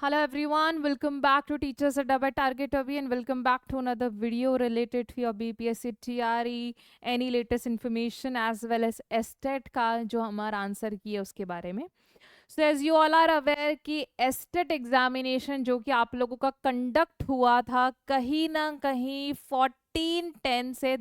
Hello everyone, welcome back to Teachers Adda by Target Avi and welcome back to another video related to your BPSC TRE, any latest information as well as STET का जो हमारा answer किया उसके बारे में. So as you all are aware कि estate examination जो कि आप लोगों का कंडक्ट हुआ था कहीं ना कहीं 14-10 से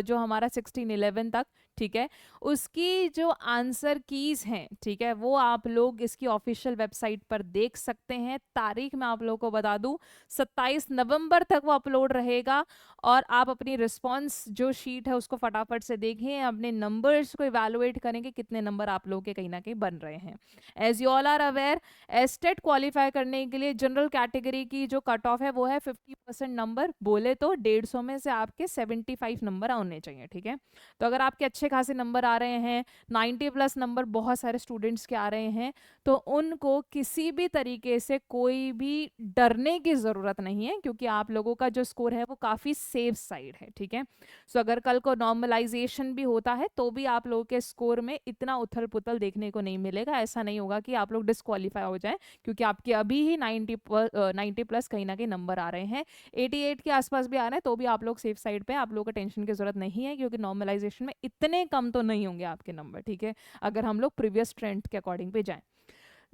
जो हमारा 16-11 तक, ठीक है, उसकी जो आंसर कीज हैं, ठीक है, वो आप लोग इसकी ऑफिशियल वेबसाइट पर देख सकते हैं. तारीख मैं आप लोगों को बता दूं, 27 नवंबर तक वो अपलोड रहेगा और आप अपनी रिस्पॉन्स जो शीट है उसको फटाफट से देखें, अपने नंबर्स को इवेलुएट करेंगे कितने नंबर आप लोगों के कहीं ना कहीं बन रहे हैं. As you all are aware, estate qualify करने के लिए जनरल कैटेगरी की जो कट ऑफ है वो है 50% नंबर. बोले तो 150 में से आपके 75 नंबर आने चाहिए, ठीक है. तो अगर आपके अच्छे खासे नंबर आ रहे हैं, 90+ नंबर बहुत सारे स्टूडेंट्स के आ रहे हैं, तो उनको किसी भी तरीके से कोई भी डरने की ज़रूरत नहीं है, क्योंकि आप लोगों का जो स्कोर है वो काफ़ी सेफ साइड है, ठीक है. सो अगर कल को नॉर्मलाइजेशन भी होता है तो भी आप लोगों के स्कोर में इतना उथल पुथल देखने को नहीं मिलेगा. ऐसा नहीं होगा कि आप लोग डिस्क्वालीफाई हो जाए, क्योंकि आपके अभी ही 90+ कहीं ना कहीं नंबर आ रहे हैं, 88 के आसपास भी आ रहे हैं, तो भी आप लोग सेफ साइड पे, आप लोगों को टेंशन की जरूरत नहीं है, क्योंकि नॉर्मलाइजेशन में इतने कम तो नहीं होंगे आपके नंबर, ठीक है, अगर हम लोग प्रीवियस ट्रेंड के अकॉर्डिंग पे जाएं.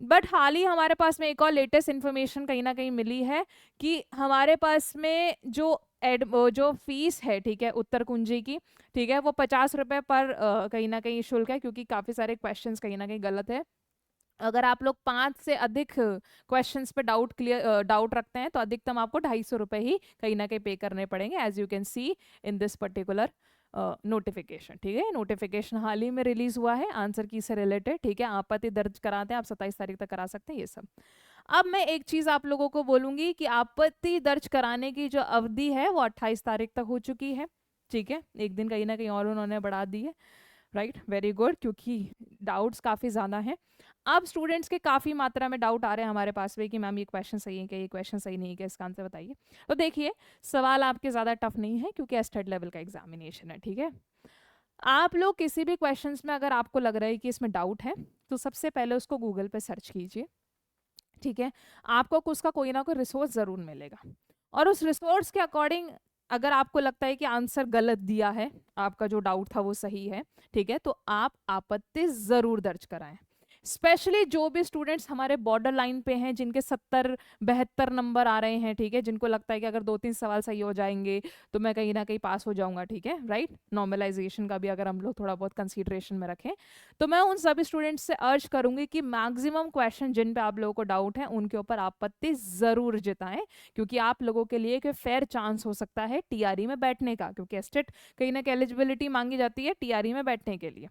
बट हाल ही हमारे पास में एक और लेटेस्ट इन्फॉर्मेशन कहीं ना कहीं मिली है कि हमारे पास में जो फीस है, ठीक है, उत्तर कुंजी की, ठीक है, वो 50 रुपये पर कहीं ना कहीं शुल्क है, क्योंकि काफ़ी सारे क्वेश्चंस कहीं ना कहीं गलत है. अगर आप लोग 5 से अधिक क्वेश्चंस पे डाउट रखते हैं तो अधिकतम आपको 250 रुपये ही कहीं ना कहीं पे करने पड़ेंगे, as you can see in this particular notification, ठीक है. नोटिफिकेशन हाल ही में रिलीज हुआ है आंसर की से रिलेटेड, ठीक है. आपत्ति दर्ज कराते हैं आप 27 तारीख तक करा सकते हैं ये सब. अब मैं एक चीज आप लोगों को बोलूंगी कि आपत्ति दर्ज कराने की जो अवधि है वो 28 तारीख तक हो चुकी है, ठीक है. एक दिन कहीं ना कहीं और उन्होंने बढ़ा दी है, राइट, वेरी गुड, क्योंकि डाउट्स काफ़ी ज़्यादा हैं. अब स्टूडेंट्स के काफ़ी मात्रा में डाउट आ रहे हैं हमारे पास में कि मैम ये क्वेश्चन सही है क्या, ये क्वेश्चन सही नहीं है क्या, इसका आंसर बताइए. तो देखिए, सवाल आपके ज़्यादा टफ नहीं है, क्योंकि एस्टेट लेवल का एग्जामिनेशन है, ठीक है. आप लोग किसी भी क्वेश्चंस में अगर आपको लग रहा है कि इसमें डाउट है, तो सबसे पहले उसको गूगल पे सर्च कीजिए, ठीक है. आपको उसका कोई ना कोई रिसोर्स ज़रूर मिलेगा, और उस रिसोर्स के अकॉर्डिंग अगर आपको लगता है कि आंसर गलत दिया है, आपका जो डाउट था वो सही है, ठीक है, तो आप आपत्ति जरूर दर्ज कराएं. स्पेशली जो भी स्टूडेंट्स हमारे बॉर्डर लाइन पे हैं, जिनके 70-72 नंबर आ रहे हैं, ठीक है, जिनको लगता है कि अगर 2-3 सवाल सही हो जाएंगे तो मैं कहीं ना कहीं पास हो जाऊंगा, ठीक है, राइट. नॉर्मलाइजेशन का भी अगर हम लोग थोड़ा बहुत कंसीडरेशन में रखें, तो मैं उन सभी स्टूडेंट्स से अर्ज करूंगी कि मैक्सिमम क्वेश्चन जिन पे आप लोगों को डाउट है उनके ऊपर आपत्ति जरूर जताएं, क्योंकि आप लोगों के लिए एक फेयर चांस हो सकता है टीआरई में बैठने का, क्योंकि एस्टेट कहीं ना कहीं एलिजिबिलिटी मांगी जाती है टीआरई में बैठने के लिए.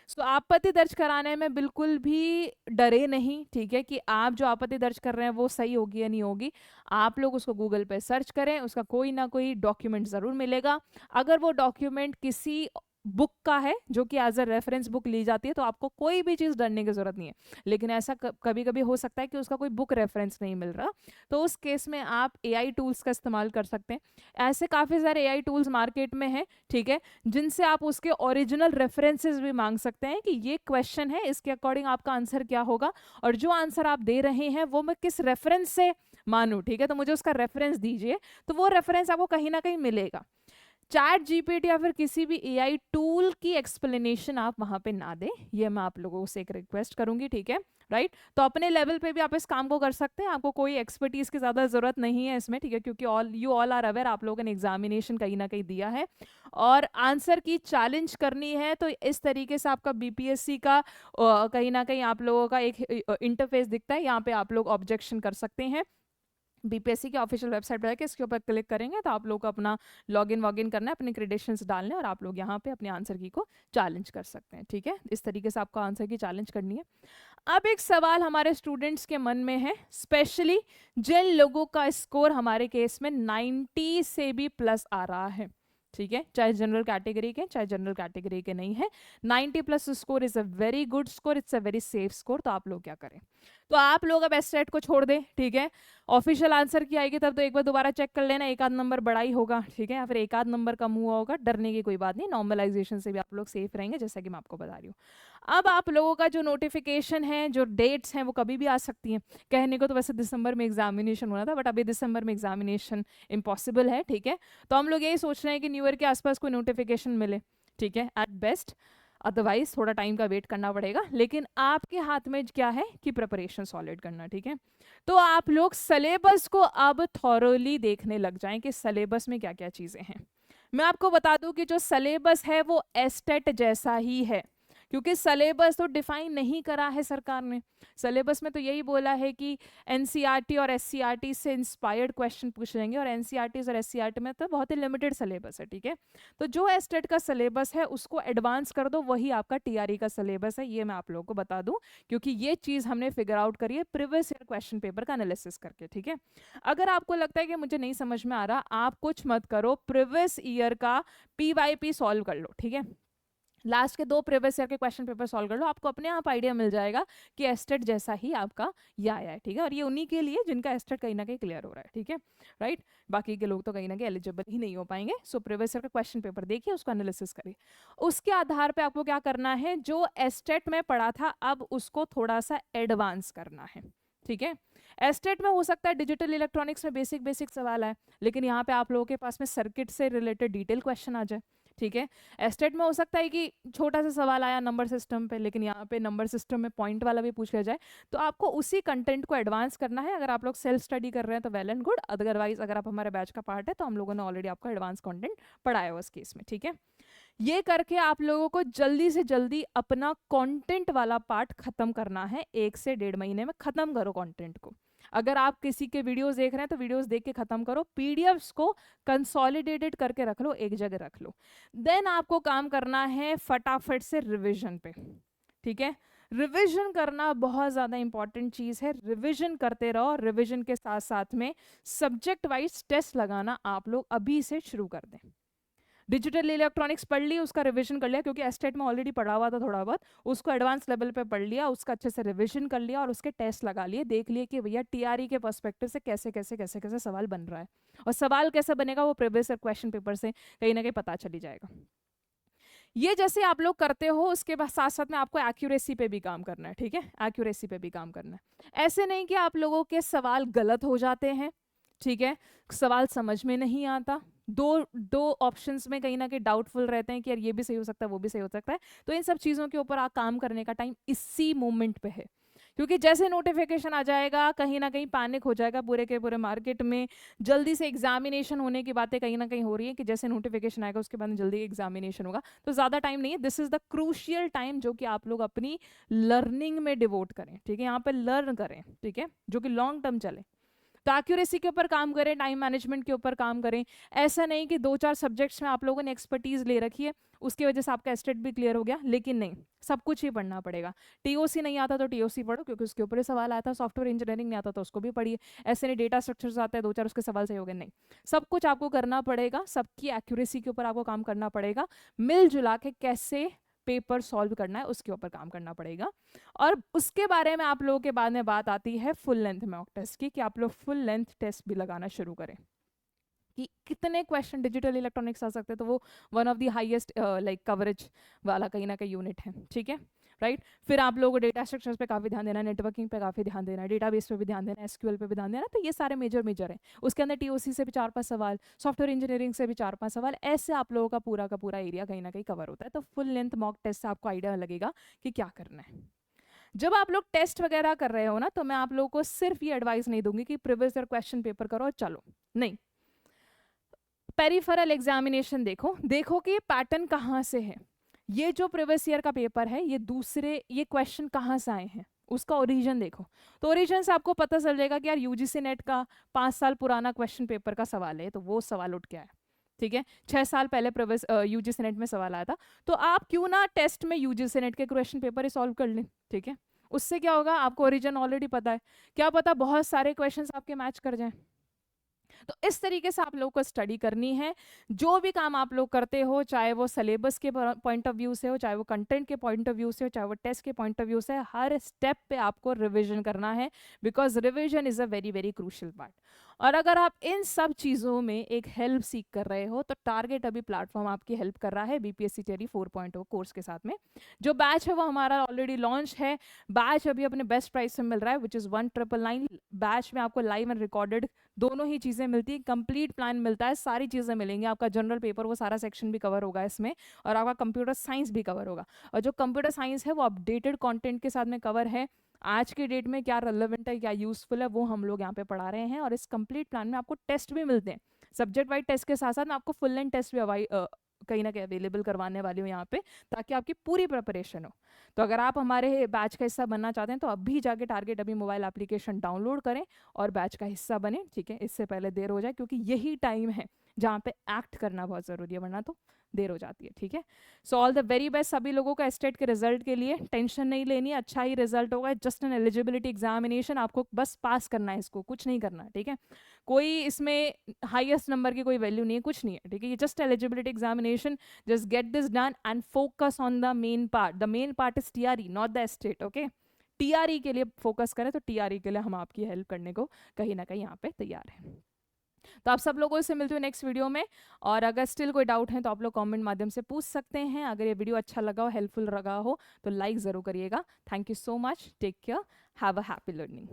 सो आपत्ति दर्ज कराने में बिल्कुल भी डरे नहीं, ठीक है, कि आप जो आपत्ति दर्ज कर रहे हैं वो सही होगी या नहीं होगी. आप लोग उसको गूगल पे सर्च करें, उसका कोई ना कोई डॉक्यूमेंट ज़रूर मिलेगा. अगर वो डॉक्यूमेंट किसी बुक का है जो कि एज अ रेफरेंस बुक ली जाती है, तो आपको कोई भी चीज़ डरने की ज़रूरत नहीं है. लेकिन ऐसा कभी कभी हो सकता है कि उसका कोई बुक रेफरेंस नहीं मिल रहा, तो उस केस में आप एआई टूल्स का इस्तेमाल कर सकते हैं. ऐसे काफ़ी सारे एआई टूल्स मार्केट में हैं, ठीक है, जिनसे आप उसके ओरिजिनल रेफरेंसेस भी मांग सकते हैं कि ये क्वेश्चन है, इसके अकॉर्डिंग आपका आंसर क्या होगा, और जो आंसर आप दे रहे हैं वो मैं किस रेफरेंस से मानूं, ठीक है, तो मुझे उसका रेफरेंस दीजिए. तो वो रेफरेंस आपको कहीं ना कहीं मिलेगा. चैट जीपीटी या फिर किसी भी एआई टूल की एक्सप्लेनेशन आप वहां पे ना दें, ये मैं आप लोगों से एक रिक्वेस्ट करूंगी, ठीक है, राइट. तो अपने लेवल पे भी आप इस काम को कर सकते हैं, आपको कोई एक्सपर्टीज की ज़्यादा ज़रूरत नहीं है इसमें, ठीक है, क्योंकि यू ऑल आर अवेयर, आप लोगों ने एग्जामिनेशन कहीं ना कहीं दिया है और आंसर की चैलेंज करनी है. तो इस तरीके से आपका बीपीएससी का कहीं ना कहीं आप लोगों का एक इंटरफेस दिखता है, यहाँ पे आप लोग ऑब्जेक्शन कर सकते हैं. बीपीएससी की ऑफिशियल वेबसाइट पर इसके ऊपर क्लिक करेंगे तो आप लोग को अपना लॉगिन वॉगिन करना है, अपने क्रेडेंशियल्स डालने, और आप लोग यहाँ पे अपने आंसर की को चैलेंज कर सकते हैं, ठीक है. इस तरीके से आपको आंसर की चैलेंज करनी है. अब एक सवाल हमारे स्टूडेंट्स के मन में है, स्पेशली जिन लोगों का स्कोर हमारे केस में 90 से भी प्लस आ रहा है, ठीक है, चाहे जनरल कैटेगरी के चाहे जनरल कैटेगरी के नहीं है, 90+ score is a very good score, it's a very safe score. तो आप लोग क्या करें, तो आप लोग अब एस्टेट को छोड़ दें, ठीक है। ऑफिशियल आंसर की आएगी तब तो एक बार दोबारा चेक कर लेना, एक आध नंबर बढ़ा ही होगा, ठीक है, या फिर एक आध नंबर कम हुआ होगा, डरने की कोई बात नहीं, नॉर्मलाइजेशन से भी आप लोग सेफ रहेंगे, जैसा कि मैं आपको बता रही हूँ। अब आप लोगों का जो नोटिफिकेशन है, जो डेट्स हैं, वो कभी भी आ सकती हैं। कहने को तो वैसे दिसंबर में एग्जामिनेशन होना था, बट अभी दिसंबर में एग्जामिनेशन इम्पॉसिबल है, ठीक है। तो हम लोग यही सोच रहे हैं कि न्यू ईयर के आसपास कोई नोटिफिकेशन मिले, ठीक है, एट बेस्ट। अदरवाइज थोड़ा टाइम का वेट करना पड़ेगा, लेकिन आपके हाथ में क्या है कि प्रिपरेशन सॉलिड करना, ठीक है। तो आप लोग सिलेबस को अब थॉरोली देखने लग जाएं कि सिलेबस में क्या क्या चीजें हैं। मैं आपको बता दूं कि जो सिलेबस है वो एस्टेट जैसा ही है, क्योंकि सिलेबस तो डिफाइन नहीं करा है सरकार ने। सिलेबस में तो यही बोला है कि एनसीईआरटी और एससीईआरटी से इंस्पायर्ड क्वेश्चन पूछ लेंगे, और एनसीईआरटी और एससीईआरटी में तो बहुत ही लिमिटेड सिलेबस है, ठीक है। तो जो एस्टेट का सिलेबस है उसको एडवांस कर दो, वही आपका टीआरई का सिलेबस है, ये मैं आप लोगों को बता दूं, क्योंकि ये चीज हमने फिगर आउट करी है प्रीवियस ईयर क्वेश्चन पेपर का एनालिसिस करके, ठीक है। अगर आपको लगता है कि मुझे नहीं समझ में आ रहा, आप कुछ मत करो, प्रीवियस ईयर का पीवाईपी सॉल्व कर लो, ठीक है। लास्ट के 2 प्रीवियस ईयर के क्वेश्चन पेपर सॉल्व कर लो, आपको अपने आप आइडिया मिल जाएगा कि एस्टेट जैसा ही आपका ये आया है, ठीक है। और ये उन्हीं के लिए जिनका एस्टेट कहीं ना कहीं क्लियर हो रहा है, ठीक है, राइट। बाकी के लोग तो कहीं ना कहीं एलिजिबल ही नहीं हो पाएंगे। सो प्रीवियस ईयर का क्वेश्चन पेपर देखिए, उसको एनालिसिस करिए, उसके आधार पर आपको क्या करना है, जो एस्टेट में पढ़ा था अब उसको थोड़ा सा एडवांस करना है, ठीक है। एस्टेट में हो सकता है डिजिटल इलेक्ट्रॉनिक्स में बेसिक बेसिक सवाल है, लेकिन यहाँ पे आप लोगों के पास में सर्किट से रिलेटेड डिटेल क्वेश्चन आ जाए, ठीक है। एस्टेट में हो सकता है कि छोटा सा सवाल आया नंबर सिस्टम पे, लेकिन यहाँ पे नंबर सिस्टम में पॉइंट वाला भी पूछ लिया जाए, तो आपको उसी कंटेंट को एडवांस करना है। अगर आप लोग सेल्फ स्टडी कर रहे हैं तो वेल एंड गुड, अदरवाइज अगर आप हमारे बैच का पार्ट है तो हम लोगों ने ऑलरेडी आपको एडवांस कंटेंट पढ़ाया उस केस में, ठीक है। ये करके आप लोगों को जल्दी से जल्दी अपना कंटेंट वाला पार्ट खत्म करना है, 1 से 1.5 महीने में खत्म करो कंटेंट को। अगर आप किसी के वीडियोस देख रहे हैं तो वीडियोस देख के खत्म करो, पीडीएफ्स को कंसोलिडेटेड करके रख लो, एक जगह रख लो। देन आपको काम करना है फटाफट से रिवीजन पे, ठीक है। रिवीजन करना बहुत ज़्यादा इंपॉर्टेंट चीज़ है, रिवीजन करते रहो। रिवीजन के साथ साथ में सब्जेक्ट वाइज टेस्ट लगाना आप लोग अभी से शुरू कर दें। डिजिटल इलेक्ट्रॉनिक्स पढ़ ली, उसका रिवीजन कर लिया, क्योंकि एस्टेट में ऑलरेडी पढ़ा हुआ था थोड़ा बहुत, उसको एडवांस लेवल पे पढ़ लिया, उसका अच्छे से रिवीजन कर लिया और उसके टेस्ट लगा लिए, देख लिए कि भैया टीआरई के पर्सपेक्टिव से कैसे कैसे कैसे कैसे सवाल बन रहा है, और सवाल कैसे बनेगा वो प्रीवियस क्वेश्चन पेपर से कहीं ना कहीं पता चली जाएगा। ये जैसे आप लोग करते हो, उसके बाद साथ साथ में आपको एक्यूरेसी पे भी काम करना है, ठीक है, एक्यूरेसी पे भी काम करना है। ऐसे नहीं कि आप लोगों के सवाल गलत हो जाते हैं, ठीक है, सवाल समझ में नहीं आता, दो ऑप्शंस में कहीं ना कहीं डाउटफुल रहते हैं कि यार ये भी सही हो सकता है वो भी सही हो सकता है। तो इन सब चीज़ों के ऊपर आप काम करने का टाइम इसी मोमेंट पे है, क्योंकि जैसे नोटिफिकेशन आ जाएगा कहीं ना कहीं पैनिक हो जाएगा पूरे के पूरे मार्केट में। जल्दी से एग्जामिनेशन होने की बातें कहीं ना कहीं हो रही है कि जैसे नोटिफिकेशन आएगा उसके बाद जल्दी एग्जामिनेशन होगा, तो ज़्यादा टाइम नहीं है। This is the crucial time जो कि आप लोग अपनी लर्निंग में डिवोट करें, ठीक है, यहाँ पर लर्न करें, ठीक है, जो कि लॉन्ग टर्म चले। तो एक्यूरेसी के ऊपर काम करें, टाइम मैनेजमेंट के ऊपर काम करें। ऐसा नहीं कि 2-4 सब्जेक्ट्स में आप लोगों ने एक्सपर्टीज ले रखी है, उसकी वजह से आपका एस्टेट भी क्लियर हो गया, लेकिन नहीं, सब कुछ ही पढ़ना पड़ेगा। टीओसी नहीं आता तो टीओसी पढ़ो, क्योंकि उसके ऊपर सवाल आया था। सॉफ्टवेयर इंजीनियरिंग नहीं आता तो उसको भी पढ़िए। ऐसे नहीं डेटा स्ट्रक्चर्स आते हैं 2-4 उसके सवाल सही हो गए, नहीं, सब कुछ आपको करना पड़ेगा, सबकी एक्यूरेसी के ऊपर आपको काम करना पड़ेगा। मिलजुला के कैसे पेपर सॉल्व करना है उसके ऊपर काम करना पड़ेगा। और उसके बारे में आप लोगों के बाद में बात आती है फुल लेंथ मॉक टेस्ट की, कि आप लोग फुल लेंथ टेस्ट भी लगाना शुरू करें कि कितने क्वेश्चन डिजिटल इलेक्ट्रॉनिक्स आ सकते हैं। तो वो one of the highest like coverage वाला कहीं ना कहीं यूनिट है, ठीक है, राइट। फिर आप लोगों को डेटा स्ट्रक्चर्स पे काफ़ी ध्यान देना है, नेटवर्किंग पे काफ़ी ध्यान देना है, डेटाबेस पे भी ध्यान देना है, एसक्यूएल पे भी ध्यान देना है। तो ये सारे मेजर है। उसके अंदर टीओसी से भी 4-5 सवाल, सॉफ्टवेयर इंजीनियरिंग से भी 4-5 सवाल, ऐसे आप लोगों का पूरा एरिया कहीं ना कहीं कवर होता है। तो फुल लेंथ मॉक टेस्ट से आपको आइडिया लगेगा कि क्या करना है। जब आप लोग टेस्ट वगैरह कर रहे हो ना, तो मैं आप लोगों को सिर्फ ये एडवाइस नहीं दूंगी कि प्रीवियस ईयर क्वेश्चन पेपर करो और चलो, नहीं, पेरिफेरल एग्जामिनेशन देखो कि ये पैटर्न कहाँ से है। ये जो प्रीवियस ईयर का पेपर है, ये क्वेश्चन कहाँ से आए हैं, उसका ओरिजिन देखो। तो ओरिजिन से आपको पता चल जाएगा कि यार यूजीसी नेट का 5 साल पुराना क्वेश्चन पेपर का सवाल है, तो वो सवाल उठ के आया, ठीक है। 6 साल पहले प्रीवियस यूजीसी नेट में सवाल आया था, तो आप क्यों ना टेस्ट में यूजीसी नेट के क्वेश्चन पेपर ही सॉल्व कर लें, ठीक है। उससे क्या होगा, आपको ओरिजिन ऑलरेडी पता है, क्या पता बहुत सारे क्वेश्चन आपके मैच कर जाएं। तो इस तरीके से आप लोग को स्टडी करनी है। जो भी काम आप लोग करते हो, चाहे वो सिलेबस के पॉइंट ऑफ व्यू से हो, चाहे वो कंटेंट के पॉइंट ऑफ व्यू से हो, चाहे वो टेस्ट के पॉइंट ऑफ व्यू से, हर स्टेप पे आपको रिविजन करना है, because revision is a very very crucial part. और अगर आप इन सब चीज़ों में एक हेल्प सीख कर रहे हो तो टारगेट अभी प्लेटफॉर्म आपकी हेल्प कर रहा है बीपीएससी टियरी 4.0 कोर्स के साथ में। जो बैच है वो हमारा ऑलरेडी लॉन्च है। बैच अभी अपने बेस्ट प्राइस में मिल रहा है, विच इज़ 1999। बैच में आपको लाइव एंड रिकॉर्डेड दोनों ही चीज़ें मिलती है, कंप्लीट प्लान मिलता है, सारी चीज़ें मिलेंगी। आपका जनरल पेपर वो सारा सेक्शन भी कवर होगा इसमें, और आपका कंप्यूटर साइंस भी कवर होगा। और जो कंप्यूटर साइंस है वो अपडेटेड कंटेंट के साथ में कवर है। आज की डेट में क्या रेलेवेंट है, क्या यूजफुल है, वो हम लोग यहाँ पे पढ़ा रहे हैं। और इस कंप्लीट प्लान में आपको टेस्ट भी मिलते हैं, सब्जेक्ट वाइज टेस्ट के साथ साथ मैं आपको फुल एंड टेस्ट भी कहीं ना कहीं अवेलेबल करवाने वाली हूँ यहाँ पे, ताकि आपकी पूरी प्रिपरेशन हो। तो अगर आप हमारे बैच का हिस्सा बनना चाहते हैं तो अभी जाके टारगेट अभी मोबाइल एप्लीकेशन डाउनलोड करें और बैच का हिस्सा बने, ठीक है। इससे पहले देर हो जाए, क्योंकि यही टाइम है जहाँ पे एक्ट करना बहुत ज़रूरी है, वरना तो देर हो जाती है, ठीक है। So all the very best सभी लोगों का एस्टेट के रिजल्ट के लिए। टेंशन नहीं लेनी, अच्छा ही रिजल्ट होगा। जस्ट एन एलिजिबिलिटी एग्जामिनेशन, आपको बस पास करना है, इसको कुछ नहीं करना है, ठीक है। कोई इसमें हाईएस्ट नंबर की कोई वैल्यू नहीं है, कुछ नहीं है, ठीक है। ये just eligibility examination, just get this done and focus on the main part. The main part is TRE, not the estate, okay. TRE के लिए फोकस करें तो टीआरई के लिए हम आपकी हेल्प करने को कहीं ना कहीं यहाँ पे तैयार हैं। तो आप सब लोगों से मिलते हुए नेक्स्ट वीडियो में। और अगर स्टिल कोई डाउट है तो आप लोग कमेंट माध्यम से पूछ सकते हैं। अगर ये वीडियो अच्छा लगा हो, हेल्पफुल लगा हो, तो लाइक ज़रूर करिएगा। Thank you so much, take care, have a happy learning.